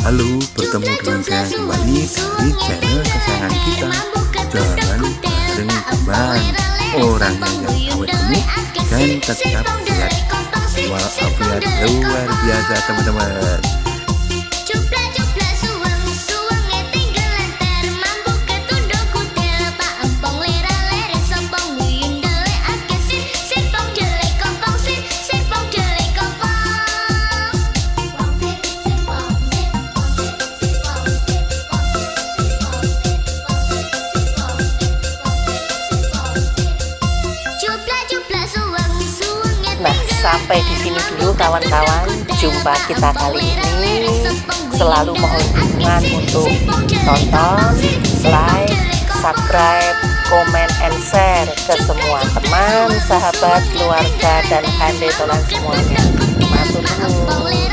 Halo, bertemu dengan saya kembali dari channel kesayangan kita, Jalan Bareng Teman. Orangnya yang awet muda dan tetap sehat walafiat luar biasa teman-teman. Nah, sampai di sini dulu kawan-kawan jumpa kita kali ini. Selalu mohon dukungan untuk tonton, like, subscribe, komen, and share ke semua teman, sahabat, keluarga, dan hande tolan semuanya. Matur nuwun.